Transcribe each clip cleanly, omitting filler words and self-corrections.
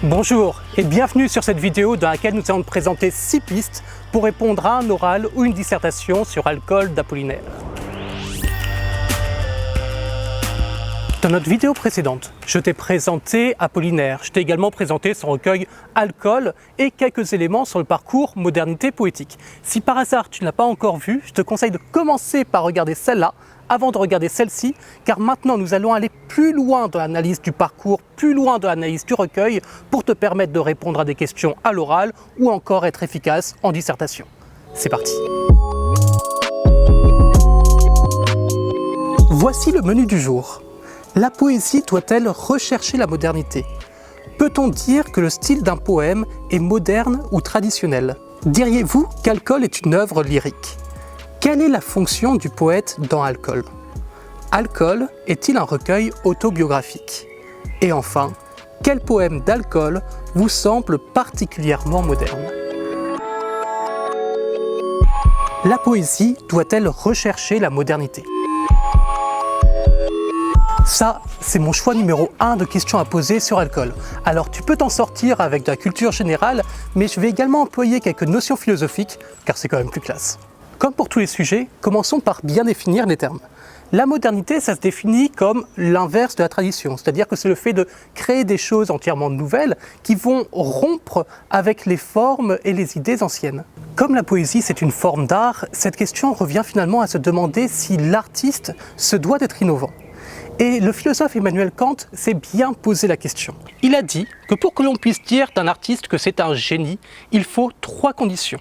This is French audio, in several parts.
Bonjour et bienvenue sur cette vidéo dans laquelle nous allons te présenter 6 pistes pour répondre à un oral ou une dissertation sur Alcool d'Apollinaire. Dans notre vidéo précédente, je t'ai présenté Apollinaire, je t'ai également présenté son recueil Alcool et quelques éléments sur le parcours Modernité poétique. Si par hasard tu ne l'as pas encore vu, je te conseille de commencer par regarder celle-là avant de regarder celle-ci, car maintenant nous allons aller plus loin dans l'analyse du parcours, plus loin dans l'analyse du recueil pour te permettre de répondre à des questions à l'oral ou encore être efficace en dissertation. C'est parti! Voici le menu du jour. La poésie doit-elle rechercher la modernité? Peut-on dire que le style d'un poème est moderne ou traditionnel? Diriez-vous qu'Alcool est une œuvre lyrique? Quelle est la fonction du poète dans Alcool? Alcool est-il un recueil autobiographique? Et enfin, quel poème d'Alcool vous semble particulièrement moderne? La poésie doit-elle rechercher la modernité? Ça, c'est mon choix numéro 1 de questions à poser sur Alcool. Alors tu peux t'en sortir avec de la culture générale, mais je vais également employer quelques notions philosophiques, car c'est quand même plus classe. Comme pour tous les sujets, commençons par bien définir les termes. La modernité, ça se définit comme l'inverse de la tradition, c'est-à-dire que c'est le fait de créer des choses entièrement nouvelles qui vont rompre avec les formes et les idées anciennes. Comme la poésie, c'est une forme d'art, cette question revient finalement à se demander si l'artiste se doit d'être innovant. Et le philosophe Emmanuel Kant s'est bien posé la question. Il a dit que pour que l'on puisse dire d'un artiste que c'est un génie, il faut 3 conditions.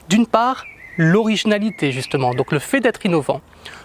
D'une part, l'originalité justement, donc le fait d'être innovant.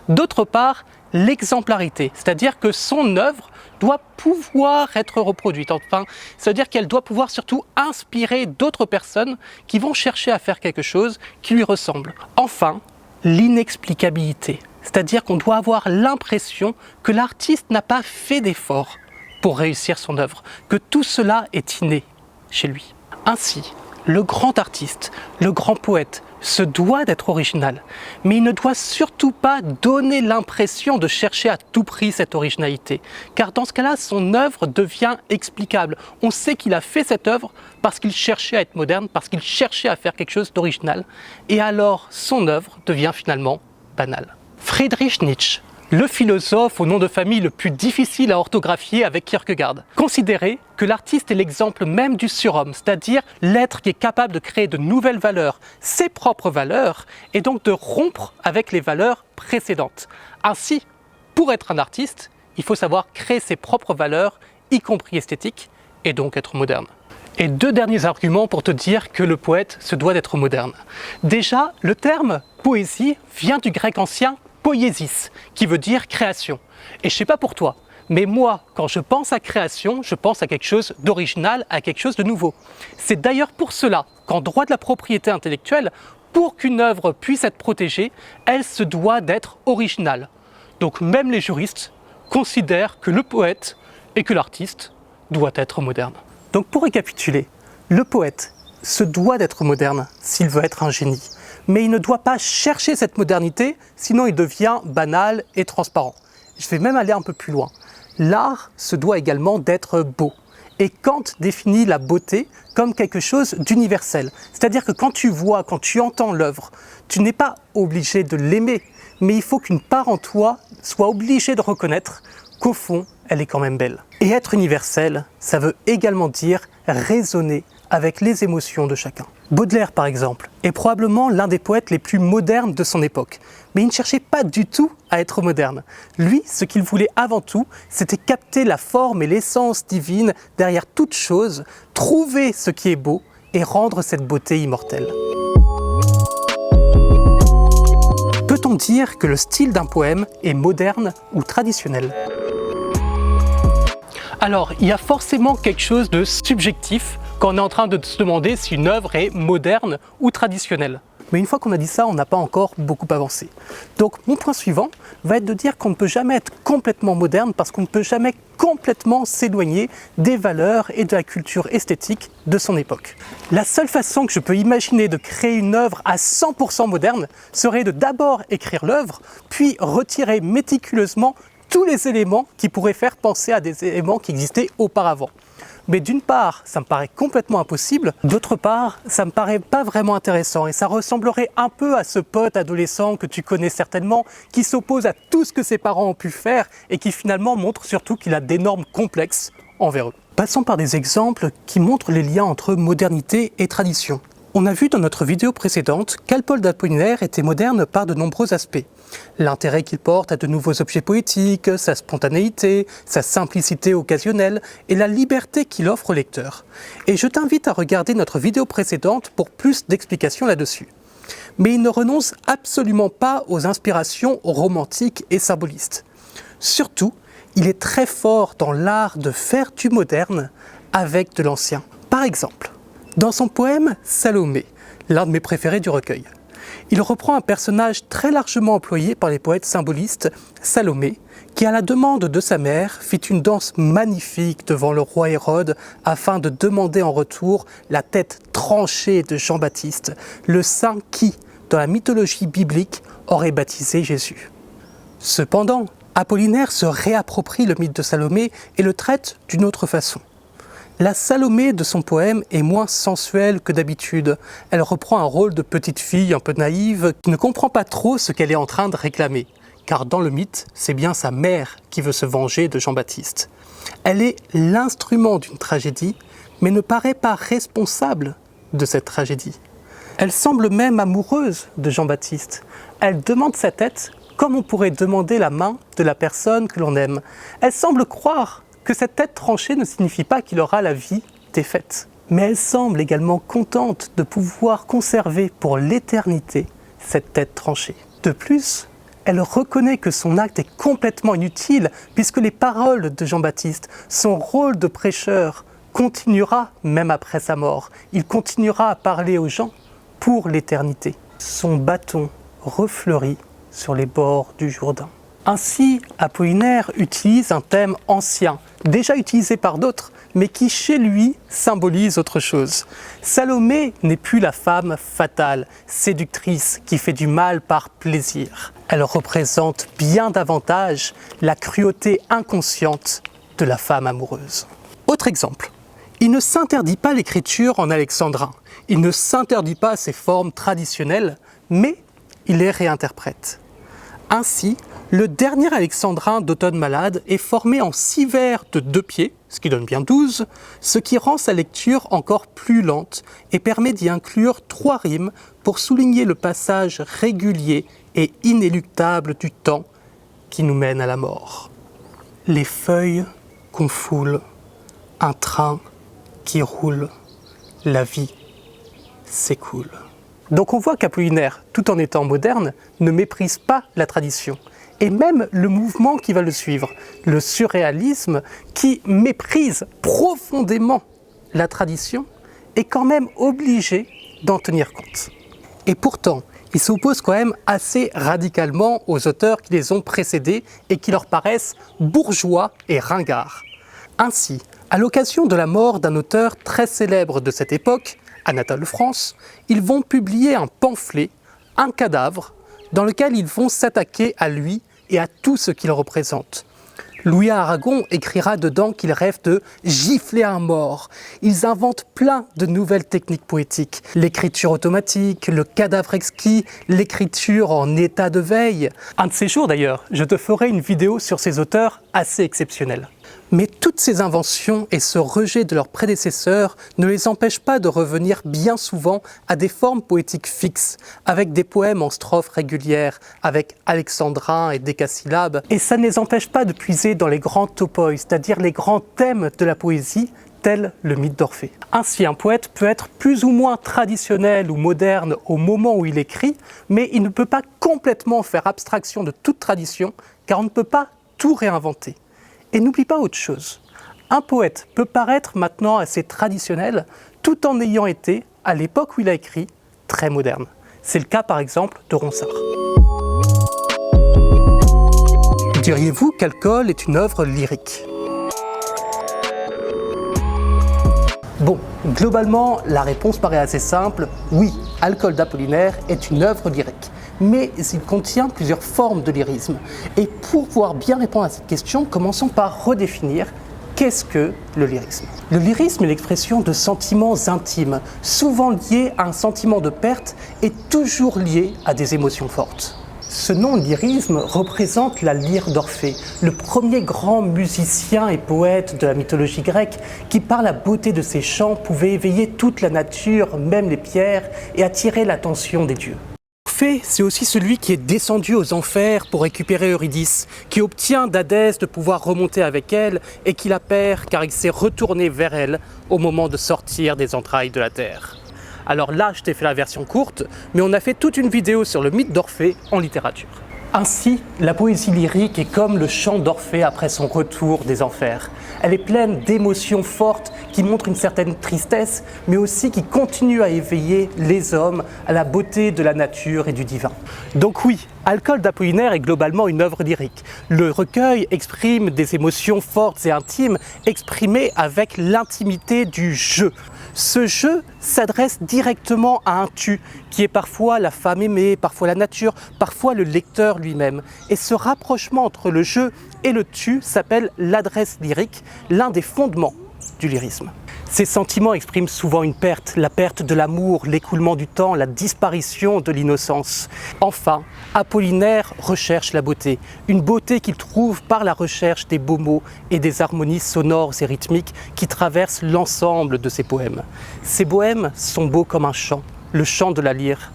D'autre part, l'exemplarité, c'est-à-dire que son œuvre doit pouvoir être reproduite. Enfin, c'est-à-dire qu'elle doit pouvoir surtout inspirer d'autres personnes qui vont chercher à faire quelque chose qui lui ressemble. Enfin, l'inexplicabilité. C'est-à-dire qu'on doit avoir l'impression que l'artiste n'a pas fait d'effort pour réussir son œuvre, que tout cela est inné chez lui. Ainsi, le grand artiste, le grand poète, se doit d'être original, mais il ne doit surtout pas donner l'impression de chercher à tout prix cette originalité, car dans ce cas-là, son œuvre devient explicable. On sait qu'il a fait cette œuvre parce qu'il cherchait à être moderne, parce qu'il cherchait à faire quelque chose d'original, et alors son œuvre devient finalement banale. Friedrich Nietzsche, le philosophe au nom de famille le plus difficile à orthographier avec Kierkegaard, considérait que l'artiste est l'exemple même du surhomme, c'est-à-dire l'être qui est capable de créer de nouvelles valeurs, ses propres valeurs, et donc de rompre avec les valeurs précédentes. Ainsi, pour être un artiste, il faut savoir créer ses propres valeurs, y compris esthétiques, et donc être moderne. Et 2 derniers arguments pour te dire que le poète se doit d'être moderne. Déjà, le terme poésie vient du grec ancien poiesis, qui veut dire création. Et je sais pas pour toi, mais moi, quand je pense à création, je pense à quelque chose d'original, à quelque chose de nouveau. C'est d'ailleurs pour cela qu'en droit de la propriété intellectuelle, pour qu'une œuvre puisse être protégée, elle se doit d'être originale. Donc même les juristes considèrent que le poète et que l'artiste doivent être modernes. Donc pour récapituler, le poète se doit d'être moderne s'il veut être un génie. Mais il ne doit pas chercher cette modernité, sinon il devient banal et transparent. Je vais même aller un peu plus loin. L'art se doit également d'être beau. Et Kant définit la beauté comme quelque chose d'universel. C'est-à-dire que quand tu vois, quand tu entends l'œuvre, tu n'es pas obligé de l'aimer, mais il faut qu'une part en toi soit obligée de reconnaître qu'au fond, elle est quand même belle. Et être universel, ça veut également dire résonner avec les émotions de chacun. Baudelaire, par exemple, est probablement l'un des poètes les plus modernes de son époque. Mais il ne cherchait pas du tout à être moderne. Lui, ce qu'il voulait avant tout, c'était capter la forme et l'essence divine derrière toute chose, trouver ce qui est beau et rendre cette beauté immortelle. Peut-on dire que le style d'un poème est moderne ou traditionnel ? Alors, il y a forcément quelque chose de subjectif quand on est en train de se demander si une œuvre est moderne ou traditionnelle. Mais une fois qu'on a dit ça, on n'a pas encore beaucoup avancé. Donc mon point suivant va être de dire qu'on ne peut jamais être complètement moderne parce qu'on ne peut jamais complètement s'éloigner des valeurs et de la culture esthétique de son époque. La seule façon que je peux imaginer de créer une œuvre à 100% moderne serait de d'abord écrire l'œuvre, puis retirer méticuleusement tous les éléments qui pourraient faire penser à des éléments qui existaient auparavant. Mais d'une part, ça me paraît complètement impossible, d'autre part, ça me paraît pas vraiment intéressant et ça ressemblerait un peu à ce pote adolescent que tu connais certainement qui s'oppose à tout ce que ses parents ont pu faire et qui finalement montre surtout qu'il a d'énormes complexes envers eux. Passons par des exemples qui montrent les liens entre modernité et tradition. On a vu dans notre vidéo précédente qu'Alcol d'Apollinaire était moderne par de nombreux aspects. L'intérêt qu'il porte à de nouveaux objets poétiques, sa spontanéité, sa simplicité occasionnelle et la liberté qu'il offre au lecteur. Et je t'invite à regarder notre vidéo précédente pour plus d'explications là-dessus. Mais il ne renonce absolument pas aux inspirations romantiques et symbolistes. Surtout, il est très fort dans l'art de faire du moderne avec de l'ancien. Par exemple, dans son poème Salomé, l'un de mes préférés du recueil, il reprend un personnage très largement employé par les poètes symbolistes, Salomé, qui à la demande de sa mère fit une danse magnifique devant le roi Hérode afin de demander en retour la tête tranchée de Jean-Baptiste, le saint qui, dans la mythologie biblique, aurait baptisé Jésus. Cependant, Apollinaire se réapproprie le mythe de Salomé et le traite d'une autre façon. La Salomé de son poème est moins sensuelle que d'habitude. Elle reprend un rôle de petite fille un peu naïve qui ne comprend pas trop ce qu'elle est en train de réclamer. Car dans le mythe, c'est bien sa mère qui veut se venger de Jean-Baptiste. Elle est l'instrument d'une tragédie, mais ne paraît pas responsable de cette tragédie. Elle semble même amoureuse de Jean-Baptiste. Elle demande sa tête comme on pourrait demander la main de la personne que l'on aime. Elle semble croire que cette tête tranchée ne signifie pas qu'il aura la vie défaite. Mais elle semble également contente de pouvoir conserver pour l'éternité cette tête tranchée. De plus, elle reconnaît que son acte est complètement inutile puisque les paroles de Jean-Baptiste, son rôle de prêcheur, continuera même après sa mort. Il continuera à parler aux gens pour l'éternité. Son bâton refleurit sur les bords du Jourdain. Ainsi, Apollinaire utilise un thème ancien, déjà utilisé par d'autres, mais qui chez lui symbolise autre chose. Salomé n'est plus la femme fatale, séductrice, qui fait du mal par plaisir. Elle représente bien davantage la cruauté inconsciente de la femme amoureuse. Autre exemple, il ne s'interdit pas l'écriture en alexandrin, il ne s'interdit pas ses formes traditionnelles, mais il les réinterprète. Ainsi, le dernier alexandrin d'Automne malade est formé en 6 vers de 2 pieds, ce qui donne bien 12, ce qui rend sa lecture encore plus lente et permet d'y inclure 3 rimes pour souligner le passage régulier et inéluctable du temps qui nous mène à la mort. Les feuilles qu'on foule, un train qui roule, la vie s'écoule. Donc on voit qu'Apollinaire, tout en étant moderne, ne méprise pas la tradition. Et même le mouvement qui va le suivre, le surréalisme, qui méprise profondément la tradition, est quand même obligé d'en tenir compte. Et pourtant, il s'oppose quand même assez radicalement aux auteurs qui les ont précédés et qui leur paraissent bourgeois et ringards. Ainsi, à l'occasion de la mort d'un auteur très célèbre de cette époque, Anatole France, ils vont publier un pamphlet, un cadavre, dans lequel ils vont s'attaquer à lui et à tout ce qu'il représente. Louis Aragon écrira dedans qu'il rêve de gifler un mort. Ils inventent plein de nouvelles techniques poétiques. L'écriture automatique, le cadavre exquis, l'écriture en état de veille. Un de ces jours d'ailleurs, je te ferai une vidéo sur ces auteurs assez exceptionnels. Mais toutes ces inventions et ce rejet de leurs prédécesseurs ne les empêchent pas de revenir bien souvent à des formes poétiques fixes, avec des poèmes en strophes régulières, avec alexandrins et décasyllabes. Et ça ne les empêche pas de puiser dans les grands topoi, c'est-à-dire les grands thèmes de la poésie, tel le mythe d'Orphée. Ainsi, un poète peut être plus ou moins traditionnel ou moderne au moment où il écrit, mais il ne peut pas complètement faire abstraction de toute tradition, car on ne peut pas tout réinventer. Et n'oublie pas autre chose, un poète peut paraître maintenant assez traditionnel tout en ayant été, à l'époque où il a écrit, très moderne. C'est le cas par exemple de Ronsard. Diriez-vous qu'Alcol est une œuvre lyrique ? Bon, globalement, la réponse paraît assez simple. Oui, Alcol d'Apollinaire est une œuvre lyrique. Mais il contient plusieurs formes de lyrisme. Et pour pouvoir bien répondre à cette question, commençons par redéfinir Qu'est-ce que le lyrisme? Le lyrisme est l'expression de sentiments intimes, souvent liés à un sentiment de perte et toujours liés à des émotions fortes. Ce nom lyrisme représente la lyre d'Orphée, le premier grand musicien et poète de la mythologie grecque qui, par la beauté de ses chants, pouvait éveiller toute la nature, même les pierres, et attirer l'attention des dieux. Orphée, c'est aussi celui qui est descendu aux enfers pour récupérer Eurydice, qui obtient d'Hadès de pouvoir remonter avec elle et qui la perd car il s'est retourné vers elle au moment de sortir des entrailles de la terre. Alors là, je t'ai fait la version courte, mais on a fait toute une vidéo sur le mythe d'Orphée en littérature. Ainsi, la poésie lyrique est comme le chant d'Orphée après son retour des enfers. Elle est pleine d'émotions fortes qui montrent une certaine tristesse, mais aussi qui continuent à éveiller les hommes à la beauté de la nature et du divin. Donc oui, Alcool d'Apollinaire est globalement une œuvre lyrique. Le recueil exprime des émotions fortes et intimes, exprimées avec l'intimité du jeu. Ce jeu s'adresse directement à un tu, qui est parfois la femme aimée, parfois la nature, parfois le lecteur lui-même. Et ce rapprochement entre le jeu et le tu s'appelle l'adresse lyrique, l'un des fondements du lyrisme. Ces sentiments expriment souvent une perte, la perte de l'amour, l'écoulement du temps, la disparition de l'innocence. Enfin, Apollinaire recherche la beauté, une beauté qu'il trouve par la recherche des beaux mots et des harmonies sonores et rythmiques qui traversent l'ensemble de ses poèmes. Ces poèmes sont beaux comme un chant, le chant de la lyre,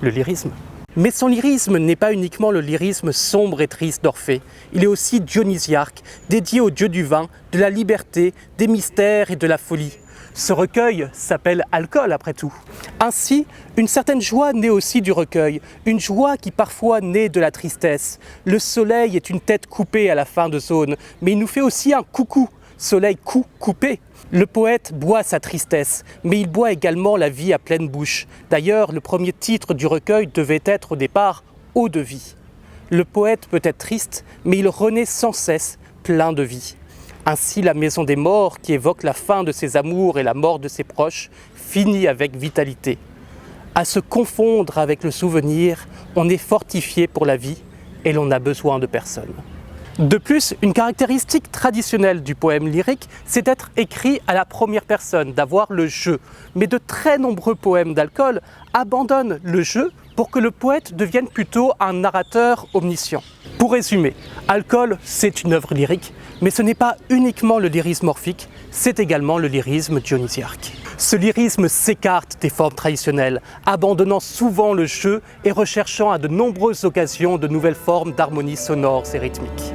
le lyrisme. Mais son lyrisme n'est pas uniquement le lyrisme sombre et triste d'Orphée. Il est aussi dionysiarque, dédié au dieu du vin, de la liberté, des mystères et de la folie. Ce recueil s'appelle Alcool après tout. Ainsi, une certaine joie naît aussi du recueil, une joie qui parfois naît de la tristesse. Le soleil est une tête coupée à la fin de Zone, mais il nous fait aussi un coucou, soleil coupé. Le poète boit sa tristesse, mais il boit également la vie à pleine bouche. D'ailleurs, le premier titre du recueil devait être au départ « Eau de vie ». Le poète peut être triste, mais il renaît sans cesse, plein de vie. Ainsi, la maison des morts, qui évoque la fin de ses amours et la mort de ses proches, finit avec vitalité. À se confondre avec le souvenir, on est fortifié pour la vie et l'on n'a besoin de personne. De plus, une caractéristique traditionnelle du poème lyrique, c'est d'être écrit à la première personne, d'avoir le jeu. Mais de très nombreux poèmes d'Alcool abandonnent le jeu pour que le poète devienne plutôt un narrateur omniscient. Pour résumer, Alcool, c'est une œuvre lyrique, mais ce n'est pas uniquement le lyrisme orphique, c'est également le lyrisme dionysiarque. Ce lyrisme s'écarte des formes traditionnelles, abandonnant souvent le jeu et recherchant à de nombreuses occasions de nouvelles formes d'harmonie sonores et rythmiques.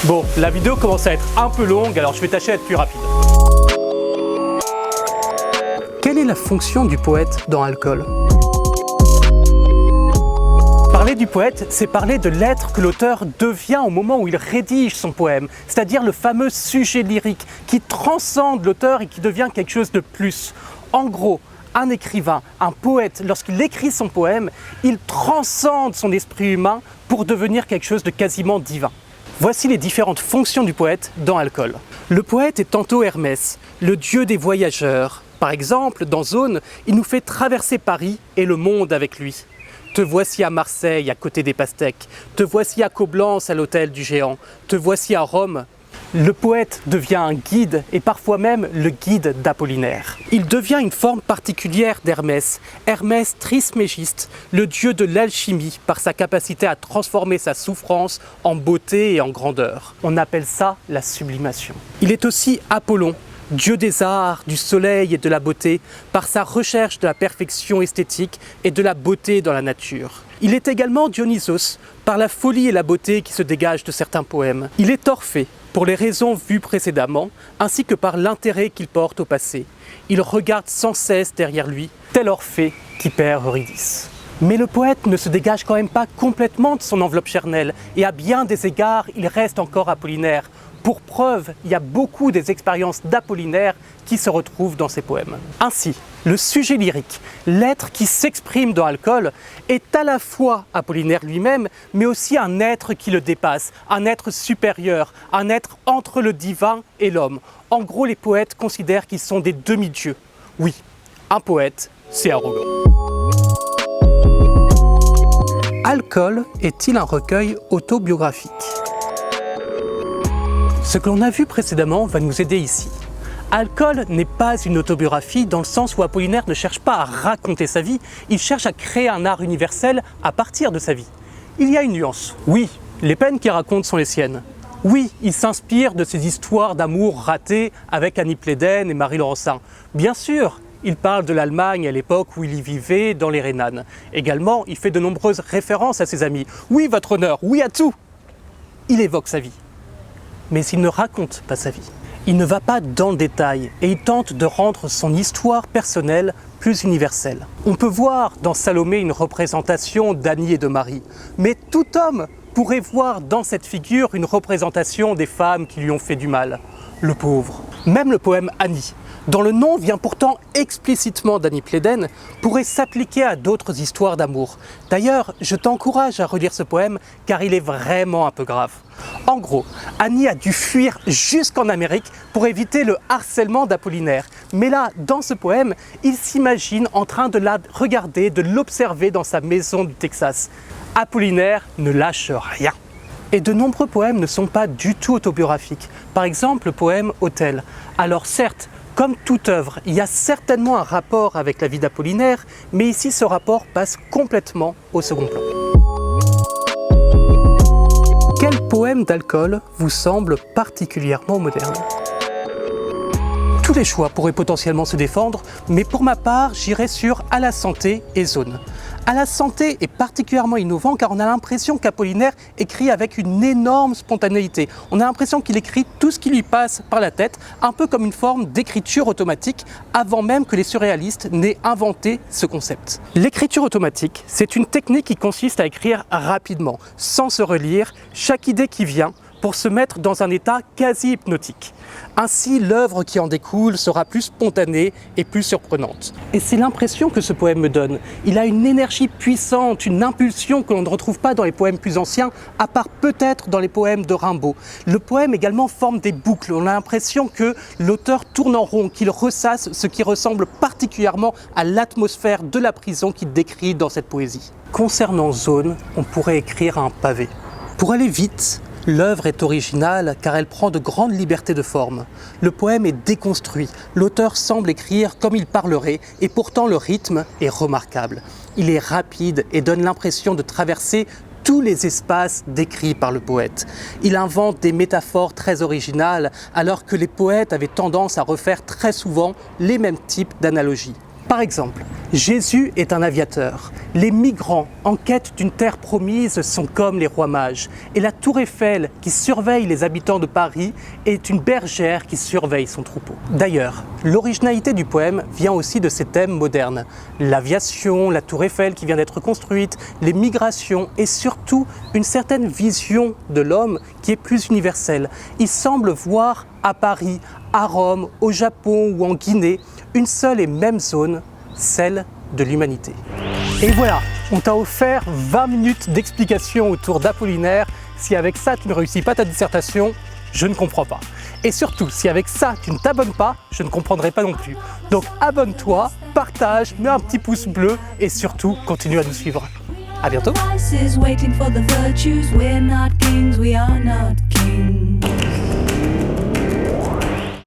Bon, la vidéo commence à être un peu longue, alors je vais tâcher d'être plus rapide. Quelle est la fonction du poète dans Alcool ? Parler du poète, c'est parler de l'être que l'auteur devient au moment où il rédige son poème, c'est-à-dire le fameux sujet lyrique qui transcende l'auteur et qui devient quelque chose de plus. En gros, un écrivain, un poète, lorsqu'il écrit son poème, il transcende son esprit humain pour devenir quelque chose de quasiment divin. Voici les différentes fonctions du poète dans Alcool. Le poète est tantôt Hermès, le dieu des voyageurs. Par exemple, dans Zone, il nous fait traverser Paris et le monde avec lui. Te voici à Marseille, à côté des pastèques. Te voici à Coblence, à l'hôtel du géant. Te voici à Rome. Le poète devient un guide et parfois même le guide d'Apollinaire. Il devient une forme particulière d'Hermès, Hermès Trismégiste, le dieu de l'alchimie par sa capacité à transformer sa souffrance en beauté et en grandeur. On appelle ça la sublimation. Il est aussi Apollon, dieu des arts, du soleil et de la beauté, par sa recherche de la perfection esthétique et de la beauté dans la nature. Il est également Dionysos, par la folie et la beauté qui se dégagent de certains poèmes. Il est Orphée, pour les raisons vues précédemment, ainsi que par l'intérêt qu'il porte au passé. Il regarde sans cesse derrière lui, tel Orphée qui perd Eurydice. Mais le poète ne se dégage quand même pas complètement de son enveloppe charnelle, et à bien des égards, il reste encore Apollinaire. Pour preuve, il y a beaucoup des expériences d'Apollinaire qui se retrouvent dans ses poèmes. Ainsi, le sujet lyrique, l'être qui s'exprime dans Alcool, est à la fois Apollinaire lui-même, mais aussi un être qui le dépasse, un être supérieur, un être entre le divin et l'homme. En gros, les poètes considèrent qu'ils sont des demi-dieux. Oui, un poète, c'est arrogant. Alcool est-il un recueil autobiographique? Ce que l'on a vu précédemment va nous aider ici. Alcool n'est pas une autobiographie dans le sens où Apollinaire ne cherche pas à raconter sa vie, il cherche à créer un art universel à partir de sa vie. Il y a une nuance. Oui, les peines qu'il raconte sont les siennes. Oui, il s'inspire de ces histoires d'amour ratées avec Annie Pléden et Marie Laurencin. Bien sûr, il parle de l'Allemagne à l'époque où il y vivait dans les Rhénanes. Également, il fait de nombreuses références à ses amis. Oui, votre honneur, oui à tout. Il évoque sa vie. Mais il ne raconte pas sa vie. Il ne va pas dans le détail et il tente de rendre son histoire personnelle plus universelle. On peut voir dans Salomé une représentation d'Annie et de Marie, mais tout homme pourrait voir dans cette figure une représentation des femmes qui lui ont fait du mal. Le pauvre. Même le poème Annie, dont le nom vient pourtant explicitement d'Annie Pléden, pourrait s'appliquer à d'autres histoires d'amour. D'ailleurs, je t'encourage à relire ce poème car il est vraiment un peu grave. En gros, Annie a dû fuir jusqu'en Amérique pour éviter le harcèlement d'Apollinaire. Mais là, dans ce poème, il s'imagine en train de la regarder, de l'observer dans sa maison du Texas. Apollinaire ne lâche rien. Et de nombreux poèmes ne sont pas du tout autobiographiques. Par exemple, le poème Autel. Alors certes, comme toute œuvre, il y a certainement un rapport avec la vie d'Apollinaire, mais ici ce rapport passe complètement au second plan. Quel poème d'alcool vous semble particulièrement moderne? Tous les choix pourraient potentiellement se défendre, mais pour ma part, j'irai sur À la santé et Zone. À la santé est particulièrement innovant car on a l'impression qu'Apollinaire écrit avec une énorme spontanéité. On a l'impression qu'il écrit tout ce qui lui passe par la tête, un peu comme une forme d'écriture automatique, avant même que les surréalistes n'aient inventé ce concept. L'écriture automatique, c'est une technique qui consiste à écrire rapidement, sans se relire, chaque idée qui vient, pour se mettre dans un état quasi hypnotique. Ainsi, l'œuvre qui en découle sera plus spontanée et plus surprenante. Et c'est l'impression que ce poème me donne. Il a une énergie puissante, une impulsion que l'on ne retrouve pas dans les poèmes plus anciens, à part peut-être dans les poèmes de Rimbaud. Le poème également forme des boucles. On a l'impression que l'auteur tourne en rond, qu'il ressasse ce qui ressemble particulièrement à l'atmosphère de la prison qu'il décrit dans cette poésie. Concernant Zone, on pourrait écrire un pavé. Pour aller vite, l'œuvre est originale car elle prend de grandes libertés de forme. Le poème est déconstruit, l'auteur semble écrire comme il parlerait et pourtant le rythme est remarquable. Il est rapide et donne l'impression de traverser tous les espaces décrits par le poète. Il invente des métaphores très originales alors que les poètes avaient tendance à refaire très souvent les mêmes types d'analogies. Par exemple, Jésus est un aviateur. Les migrants en quête d'une terre promise sont comme les rois mages. Et la tour Eiffel, qui surveille les habitants de Paris, est une bergère qui surveille son troupeau. D'ailleurs, l'originalité du poème vient aussi de ces thèmes modernes. L'aviation, la tour Eiffel qui vient d'être construite, les migrations et surtout une certaine vision de l'homme qui est plus universelle. Il semble voir à Paris, à Rome, au Japon ou en Guinée, une seule et même zone, celle de l'humanité. Et voilà, on t'a offert 20 minutes d'explication autour d'Apollinaire. Si avec ça tu ne réussis pas ta dissertation, je ne comprends pas. Et surtout, si avec ça tu ne t'abonnes pas, je ne comprendrai pas non plus. Donc abonne-toi, partage, mets un petit pouce bleu et surtout continue à nous suivre. À bientôt.